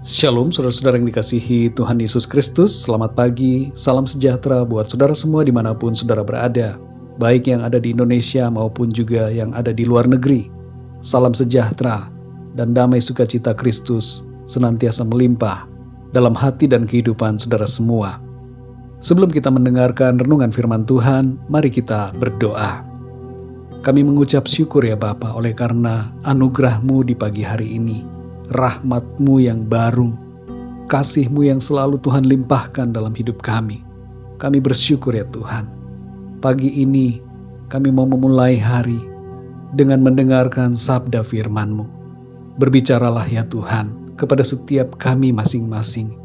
Shalom saudara-saudara yang dikasihi Tuhan Yesus Kristus. Selamat pagi, salam sejahtera buat saudara semua dimanapun saudara berada, baik yang ada di Indonesia maupun juga yang ada di luar negeri. Salam sejahtera dan damai sukacita Kristus senantiasa melimpah dalam hati dan kehidupan saudara semua. Sebelum kita mendengarkan renungan firman Tuhan, mari kita berdoa. Kami mengucap syukur ya Bapa oleh karena anugerah-Mu di pagi hari ini, rahmat-Mu yang baru, kasih-Mu yang selalu Tuhan limpahkan dalam hidup kami. Kami bersyukur ya Tuhan. Pagi ini kami mau memulai hari dengan mendengarkan sabda firman-Mu. Berbicaralah ya Tuhan kepada setiap kami masing-masing.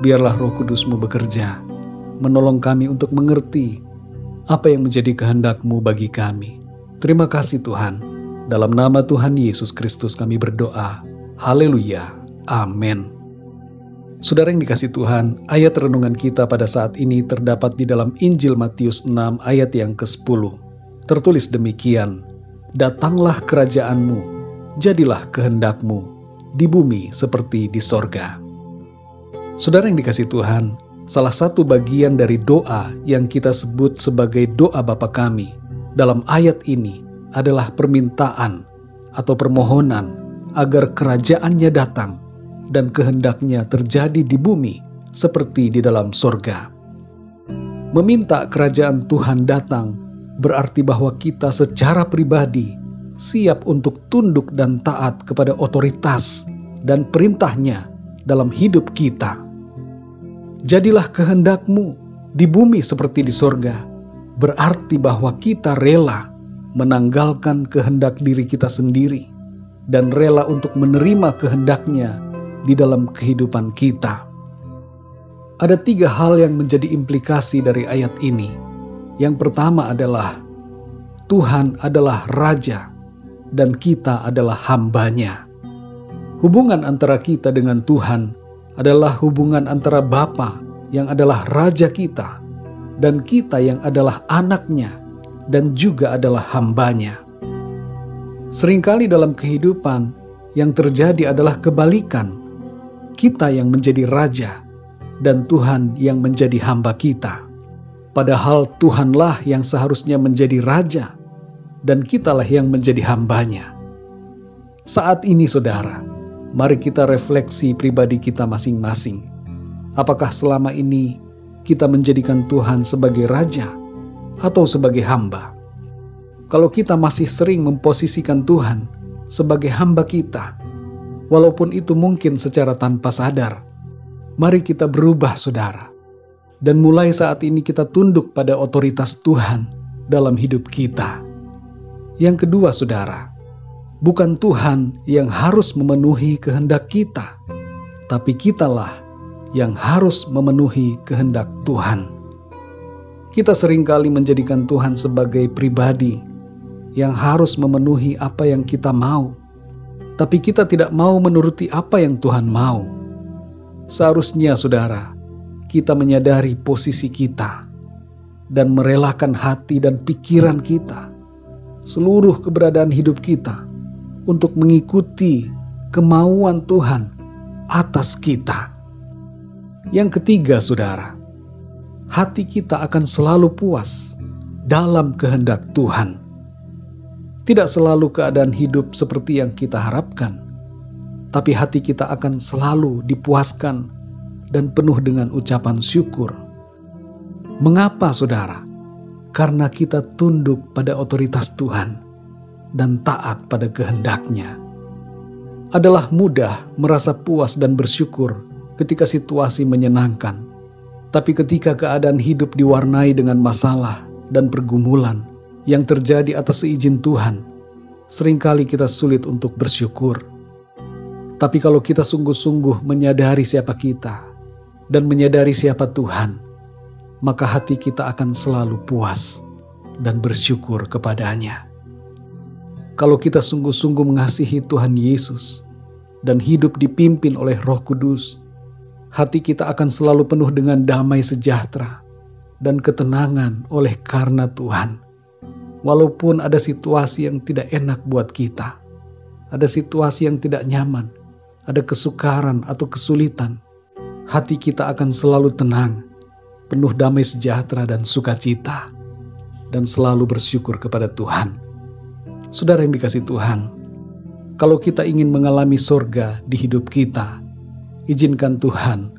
Biarlah Roh Kudus-Mu bekerja, menolong kami untuk mengerti apa yang menjadi kehendak-Mu bagi kami. Terima kasih Tuhan. Dalam nama Tuhan Yesus Kristus kami berdoa. Haleluya, amin. Saudara yang dikasih Tuhan, ayat renungan kita pada saat ini terdapat di dalam Injil Matius 6 ayat yang ke-10. Tertulis demikian, datanglah kerajaan-Mu, jadilah kehendak-Mu, di bumi seperti di sorga. Saudara yang dikasih Tuhan, salah satu bagian dari doa yang kita sebut sebagai doa Bapa Kami dalam ayat ini adalah permintaan atau permohonan agar kerajaannya datang dan kehendaknya terjadi di bumi seperti di dalam sorga. Meminta kerajaan Tuhan datang berarti bahwa kita secara pribadi siap untuk tunduk dan taat kepada otoritas dan perintahnya dalam hidup kita. Jadilah kehendak-Mu di bumi seperti di sorga, berarti bahwa kita rela menanggalkan kehendak diri kita sendiri dan rela untuk menerima kehendaknya di dalam kehidupan kita. Ada 3 hal yang menjadi implikasi dari ayat ini. Yang pertama adalah Tuhan adalah Raja dan kita adalah hamba-Nya. Hubungan antara kita dengan Tuhan adalah hubungan antara Bapa yang adalah Raja kita dan kita yang adalah anak-Nya dan juga adalah hamba-Nya. Seringkali dalam kehidupan yang terjadi adalah kebalikan. Kita yang menjadi raja dan Tuhan yang menjadi hamba kita. Padahal Tuhanlah yang seharusnya menjadi raja dan kitalah yang menjadi hamba-Nya. Saat ini saudara, mari kita refleksi pribadi kita masing-masing. Apakah selama ini kita menjadikan Tuhan sebagai raja atau sebagai hamba? Kalau kita masih sering memposisikan Tuhan sebagai hamba kita, walaupun itu mungkin secara tanpa sadar, mari kita berubah saudara. Dan mulai saat ini kita tunduk pada otoritas Tuhan dalam hidup kita. Yang kedua saudara, bukan Tuhan yang harus memenuhi kehendak kita, tapi kitalah yang harus memenuhi kehendak Tuhan. Kita seringkali menjadikan Tuhan sebagai pribadi yang harus memenuhi apa yang kita mau, tapi kita tidak mau menuruti apa yang Tuhan mau. Seharusnya saudara, kita menyadari posisi kita dan merelakan hati dan pikiran kita, seluruh keberadaan hidup kita untuk mengikuti kemauan Tuhan atas kita. Yang ketiga saudara, hati kita akan selalu puas dalam kehendak Tuhan. Tidak selalu keadaan hidup seperti yang kita harapkan, tapi hati kita akan selalu dipuaskan dan penuh dengan ucapan syukur. Mengapa saudara? Karena kita tunduk pada otoritas Tuhan dan taat pada kehendak-Nya. Adalah mudah merasa puas dan bersyukur ketika situasi menyenangkan, tapi ketika keadaan hidup diwarnai dengan masalah dan pergumulan yang terjadi atas seizin Tuhan, seringkali kita sulit untuk bersyukur. Tapi kalau kita sungguh-sungguh menyadari siapa kita dan menyadari siapa Tuhan, maka hati kita akan selalu puas dan bersyukur kepada-Nya. Kalau kita sungguh-sungguh mengasihi Tuhan Yesus dan hidup dipimpin oleh Roh Kudus, hati kita akan selalu penuh dengan damai sejahtera dan ketenangan oleh karena Tuhan. Walaupun ada situasi yang tidak enak buat kita, ada situasi yang tidak nyaman, ada kesukaran atau kesulitan, hati kita akan selalu tenang, penuh damai sejahtera dan sukacita, dan selalu bersyukur kepada Tuhan. Saudara yang dikasihi Tuhan, kalau kita ingin mengalami sorga di hidup kita, izinkan Tuhan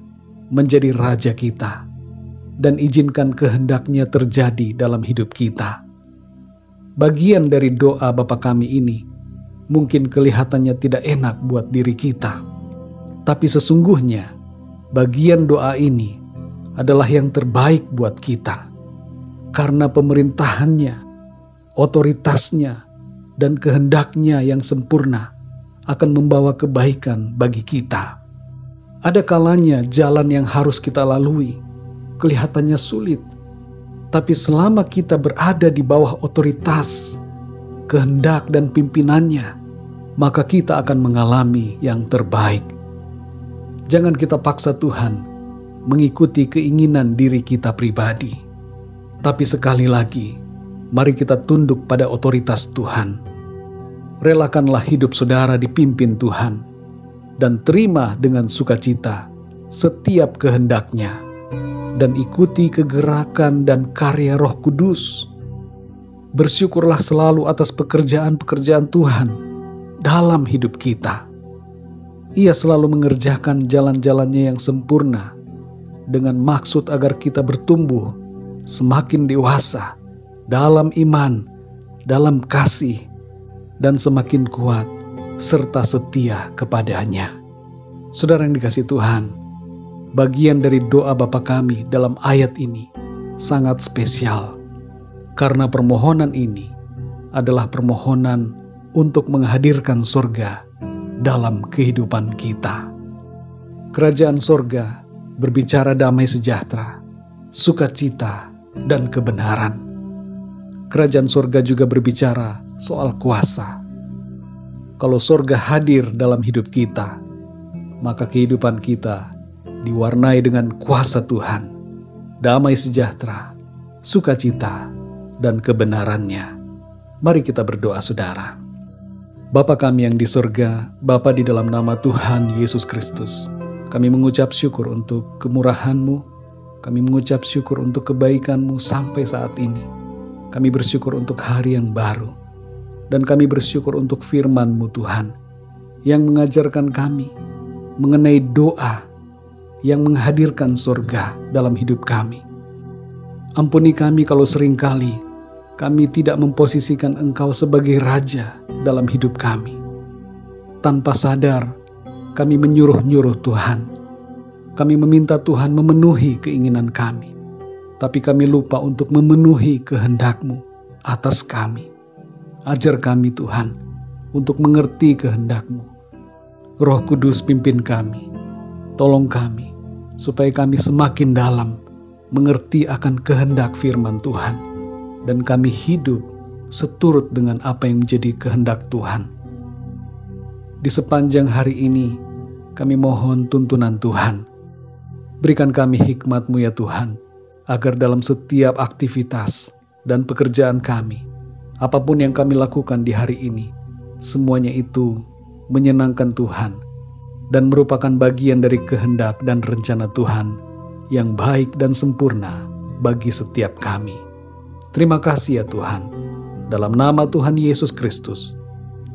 menjadi Raja kita, dan izinkan kehendak-Nya terjadi dalam hidup kita. Bagian dari doa Bapa Kami ini mungkin kelihatannya tidak enak buat diri kita, tapi sesungguhnya bagian doa ini adalah yang terbaik buat kita, karena pemerintahannya, otoritasnya, dan kehendak-Nya yang sempurna akan membawa kebaikan bagi kita. Ada kalanya jalan yang harus kita lalui kelihatannya sulit, tapi selama kita berada di bawah otoritas, kehendak dan pimpinannya, maka kita akan mengalami yang terbaik. Jangan kita paksa Tuhan mengikuti keinginan diri kita pribadi, tapi sekali lagi, mari kita tunduk pada otoritas Tuhan. Relakanlah hidup saudara dipimpin Tuhan, dan terima dengan sukacita setiap kehendak-Nya, dan ikuti kegerakan dan karya Roh Kudus. Bersyukurlah selalu atas pekerjaan-pekerjaan Tuhan dalam hidup kita. Ia selalu mengerjakan jalan-jalannya yang sempurna dengan maksud agar kita bertumbuh semakin dewasa dalam iman, dalam kasih, dan semakin kuat serta setia kepada-Nya. Saudara yang dikasihi Tuhan, bagian dari doa Bapa Kami dalam ayat ini sangat spesial, karena permohonan ini adalah permohonan untuk menghadirkan sorga dalam kehidupan kita. Kerajaan sorga berbicara damai sejahtera, sukacita, dan kebenaran. Kerajaan sorga juga berbicara soal kuasa. Kalau sorga hadir dalam hidup kita, maka kehidupan kita diwarnai dengan kuasa Tuhan, damai sejahtera, sukacita, dan kebenaran-Nya. Mari kita berdoa, saudara. Bapa kami yang di sorga, Bapa di dalam nama Tuhan Yesus Kristus, kami mengucap syukur untuk kemurahan-Mu, kami mengucap syukur untuk kebaikan-Mu sampai saat ini. Kami bersyukur untuk hari yang baru, dan kami bersyukur untuk firman-Mu Tuhan, yang mengajarkan kami mengenai doa yang menghadirkan surga dalam hidup kami. Ampuni kami kalau seringkali kami tidak memposisikan Engkau sebagai Raja dalam hidup kami. Tanpa sadar, kami menyuruh-nyuruh Tuhan. Kami meminta Tuhan memenuhi keinginan kami, tapi kami lupa untuk memenuhi kehendak-Mu atas kami. Ajar kami Tuhan untuk mengerti kehendak-Mu. Roh Kudus pimpin kami. Tolong kami supaya kami semakin dalam mengerti akan kehendak firman Tuhan, dan kami hidup seturut dengan apa yang menjadi kehendak Tuhan. Di sepanjang hari ini kami mohon tuntunan Tuhan. Berikan kami hikmat-Mu ya Tuhan, agar dalam setiap aktivitas dan pekerjaan kami, apapun yang kami lakukan di hari ini, semuanya itu menyenangkan Tuhan dan merupakan bagian dari kehendak dan rencana Tuhan yang baik dan sempurna bagi setiap kami. Terima kasih ya Tuhan. Dalam nama Tuhan Yesus Kristus,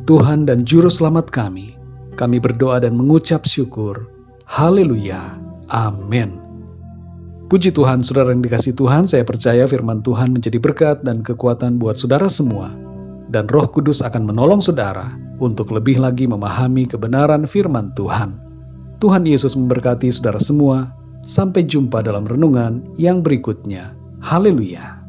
Tuhan dan Juru Selamat kami berdoa dan mengucap syukur. Haleluya. Amin. Puji Tuhan, saudara yang dikasihi Tuhan, saya percaya firman Tuhan menjadi berkat dan kekuatan buat saudara semua, dan Roh Kudus akan menolong saudara untuk lebih lagi memahami kebenaran firman Tuhan. Tuhan Yesus memberkati saudara semua. Sampai jumpa dalam renungan yang berikutnya. Haleluya.